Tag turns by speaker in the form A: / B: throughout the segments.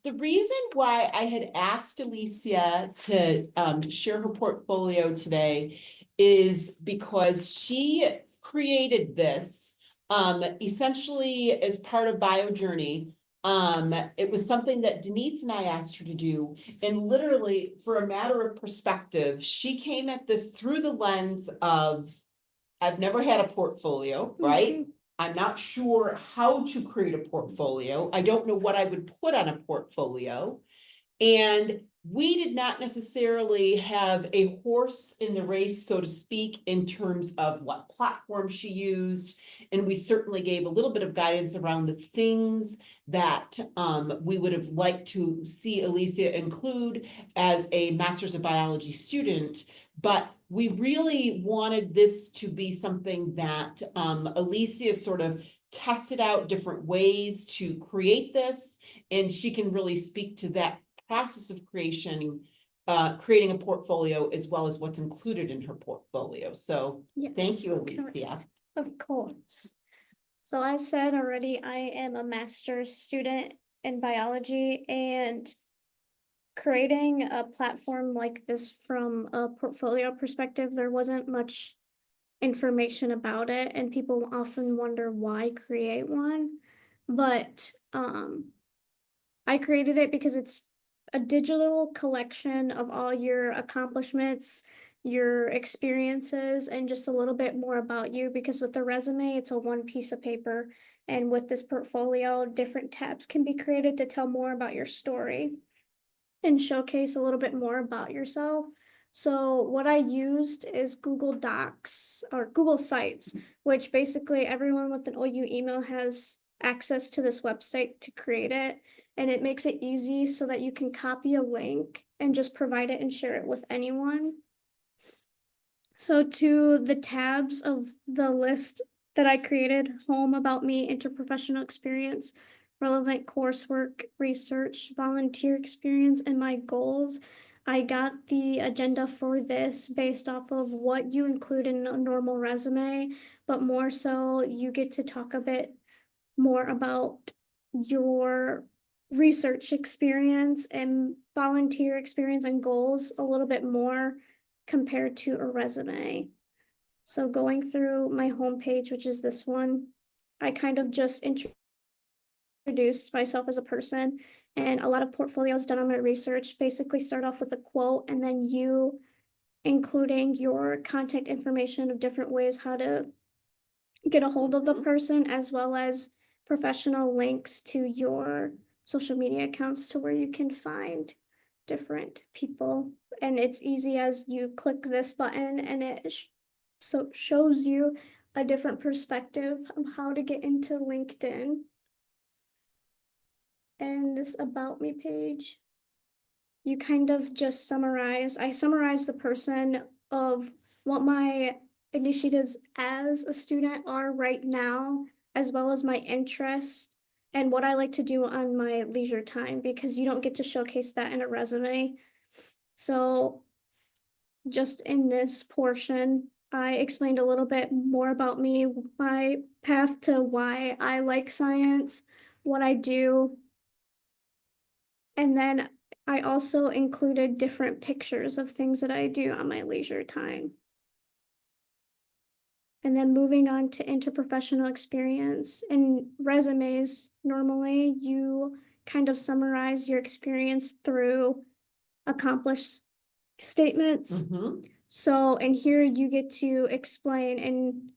A: the reason why I had asked Alicia to share her portfolio today is because she created this essentially as part of BIOJourney. It was something that Denise and I asked her to do, and literally for a matter of perspective, she came at this through the lens of, I've never had a portfolio, right? I'm not sure how to create a portfolio. I don't know what I would put on a portfolio. And we did not necessarily have a horse in the race, so to speak, in terms of what platform she used. And we certainly gave a little bit of guidance around the things that we would have liked to see Alicia include as a Master's of Biology student. But we really wanted this to be something that Alicia sort of tested out different ways to create this, and she can really speak to that process of creating a portfolio as well as what's included in her portfolio. So
B: Yes,
A: thank you, Alicia.
B: of course. So I said already, I am a master's student in biology, and creating a platform like this from a portfolio perspective, there wasn't much information about it, and people often wonder why create one. But I created it because it's a digital collection of all your accomplishments, your experiences, and just a little bit more about you. Because with the resume, it's a one piece of paper. And with this portfolio, different tabs can be created to tell more about your story and showcase a little bit more about yourself. So what I used is Google Docs or Google Sites, which basically everyone with an OU email has access to this website to create it. And it makes it easy so that you can copy a link and just provide it and share it with anyone. So to the tabs of the list that I created: home, about me, interprofessional experience, relevant coursework, research, volunteer experience, and my goals. I got the agenda for this based off of what you include in a normal resume, but more so you get to talk a bit more about your research experience and volunteer experience and goals a little bit more compared to a resume. So going through my homepage, which is this one, I kind of just introduced myself as a person, and a lot of portfolios done on my research basically start off with a quote and then you including your contact information of different ways how to get a hold of the person, as well as professional links to your social media accounts to where you can find different people. And it's easy as you click this button and it shows you a different perspective of how to get into LinkedIn. And this About Me page, you kind of just I summarize the person of what my initiatives as a student are right now, as well as my interests and what I like to do on my leisure time, because you don't get to showcase that in a resume. So just in this portion, I explained a little bit more about me, my path to why I like science, what I do, and then I also included different pictures of things that I do on my leisure time. And then moving on to interprofessional experience. In resumes, normally you kind of summarize your experience through accomplished statements. So in here you get to explain in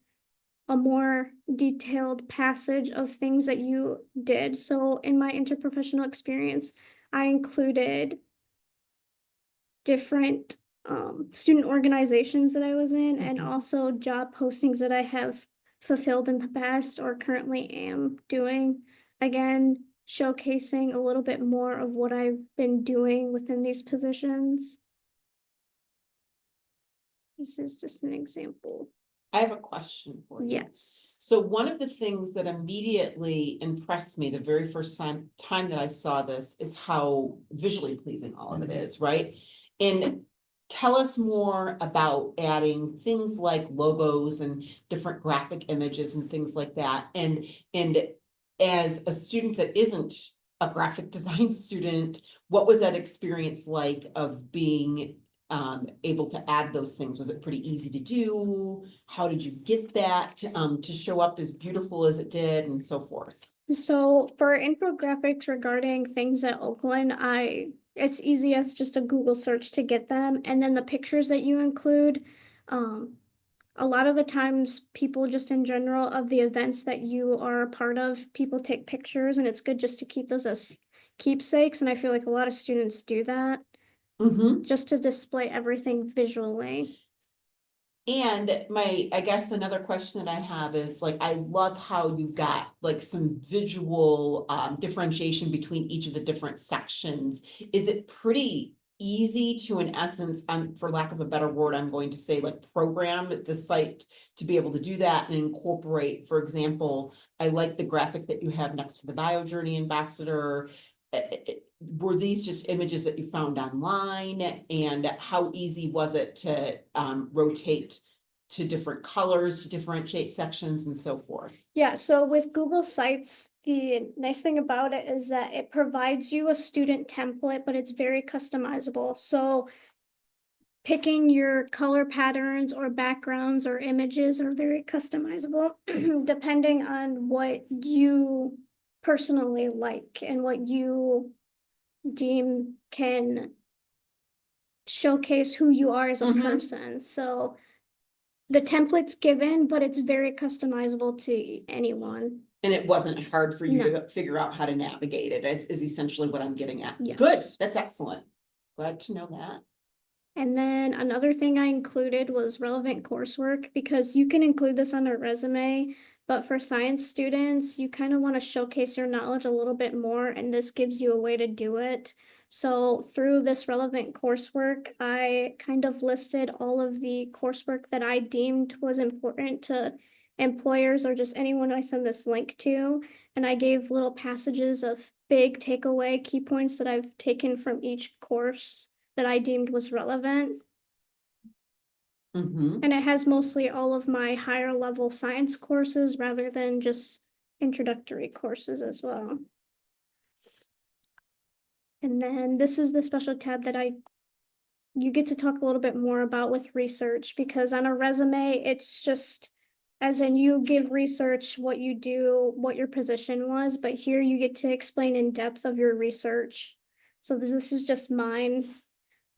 B: a more detailed passage of things that you did. So in my interprofessional experience, I included different student organizations that I was in, and also job postings that I have fulfilled in the past or currently am doing. Again, showcasing a little bit more of what I've been doing within these positions. This is just an example.
A: I have a question for you.
B: Yes.
A: So one of the things that immediately impressed me the very first time that I saw this is how visually pleasing all of it is, right? And tell us more about adding things like logos and different graphic images and things like that. And as a student that isn't a graphic design student. What was that experience like of being able to add those things? Was it pretty easy to do? How did you get that to show up as beautiful as it did and so forth?
B: So for infographics regarding things at Oakland, it's easy as just a Google search to get them. And then the pictures that you include, a lot of the times people just in general of the events that you are a part of, people take pictures, and it's good just to keep those as keepsakes. And I feel like a lot of students do that
A: Mm-hmm.
B: just to display everything visually.
A: And I guess another question that I have is like, I love how you've got like some visual differentiation between each of the different sections. Is it pretty easy to, in essence, for lack of a better word, I'm going to say like program the site to be able to do that and incorporate, for example, I like the graphic that you have next to the BIOJourney ambassador. Were these just images that you found online, and how easy was it to rotate to different colors to differentiate sections and so forth?
B: Yeah, so with Google Sites, the nice thing about it is that it provides you a student template, but it's very customizable. So picking your color patterns or backgrounds or images are very customizable depending on what you personally like and what you deem can showcase who you are as a person. So the template's given, but it's very customizable to anyone.
A: And it wasn't hard for you
B: No.
A: to figure out how to navigate it, is essentially what I'm getting at.
B: Yes.
A: Good, that's excellent. Glad to know that.
B: And then another thing I included was relevant coursework, because you can include this on a resume, but for science students, you kind of want to showcase your knowledge a little bit more, and this gives you a way to do it. So through this relevant coursework, I kind of listed all of the coursework that I deemed was important to employers or just anyone I send this link to. And I gave little passages of big takeaway key points that I've taken from each course that I deemed was relevant.
A: Mm-hmm.
B: And it has mostly all of my higher level science courses rather than just introductory courses as well. And then this is the special tab that you get to talk a little bit more about with research, because on a resume, it's just, as in you give research, what you do, what your position was, but here you get to explain in depth of your research. So this is just mine.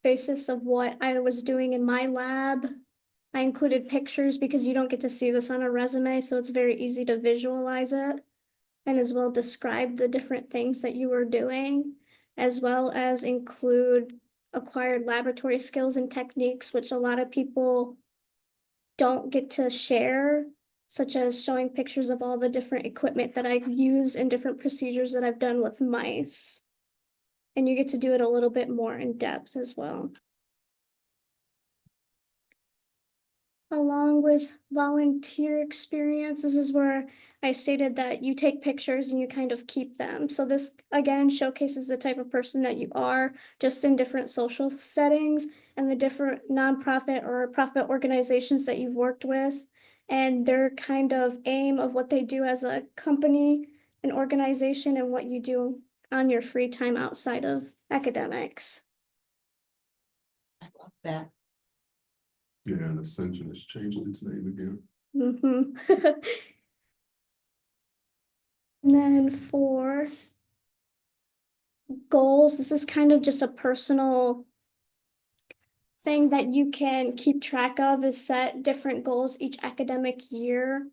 B: Basis of what I was doing in my lab. I included pictures because you don't get to see this on a resume, so it's very easy to visualize it, and as well describe the different things that you were doing, as well as include acquired laboratory skills and techniques, which a lot of people don't get to share, such as showing pictures of all the different equipment that I've used and different procedures that I've done with mice. And you get to do it a little bit more in depth as well. Along with volunteer experience, this is where I stated that you take pictures and you kind of keep them. So this again showcases the type of person that you are, just in different social settings and the different nonprofit or profit organizations that you've worked with, and their kind of aim of what they do as a company, an organization, and what you do on your free time outside of academics.
A: I love that.
C: Yeah, and Ascension has changed its name again.
B: Mm-hmm. And then for goals, this is kind of just a personal thing that you can keep track of, is set different goals each academic year,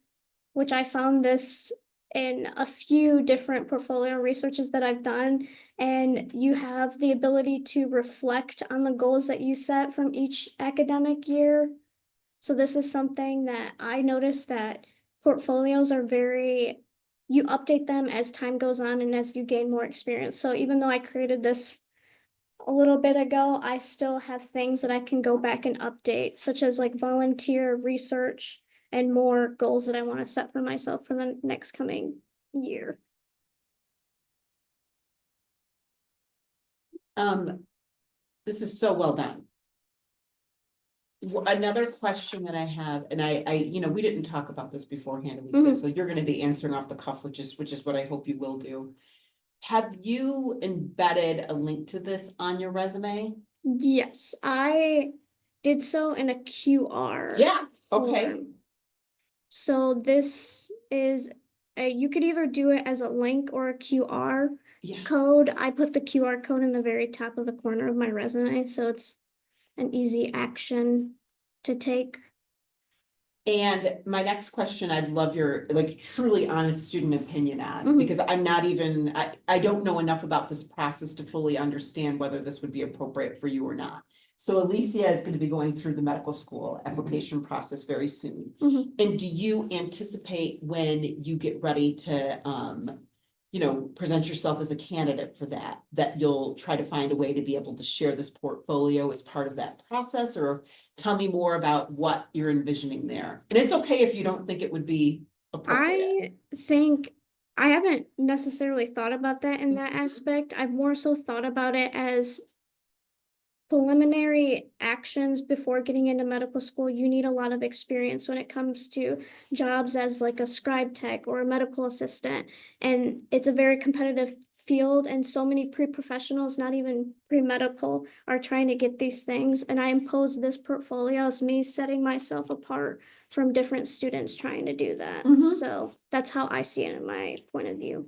B: which I found this in a few different portfolio researches that I've done. And you have the ability to reflect on the goals that you set from each academic year. So this is something that I noticed, that portfolios are you update them as time goes on and as you gain more experience. So even though I created this a little bit ago, I still have things that I can go back and update, such as like volunteer research and more goals that I want to set for myself for the next coming year.
A: This is so well done. Another question that I have, and we didn't talk about this beforehand, Lisa, so you're gonna be answering off the cuff, which is what I hope you will do. Have you embedded a link to this on your resume?
B: Yes, I did so in a QR.
A: Yeah, okay.
B: form. So this is you could either do it as a link or a QR
A: Yeah.
B: code. I put the QR code in the very top of the corner of my resume, so it's an easy action to take.
A: And my next question, I'd love your like truly honest student opinion on,
B: Mhm.
A: because I'm not even, I don't know enough about this process to fully understand whether this would be appropriate for you or not. So Alicia is going to be going through the medical school application process very soon.
B: Mhm.
A: And do you anticipate when you get ready to, present yourself as a candidate for that you'll try to find a way to be able to share this portfolio as part of that process? Or tell me more about what you're envisioning there. And it's okay if you don't think it would be appropriate.
B: I think I haven't necessarily thought about that in that
A: Mhm.
B: aspect. I've more so thought about it as preliminary actions before getting into medical school. You need a lot of experience when it comes to jobs as like a scribe tech or a medical assistant. And it's a very competitive field, and so many pre-professionals, not even pre-medical, are trying to get these things. And I impose this portfolio as me setting myself apart from different students trying to do that.
A: Mhm.
B: So that's how I see it in my point of view.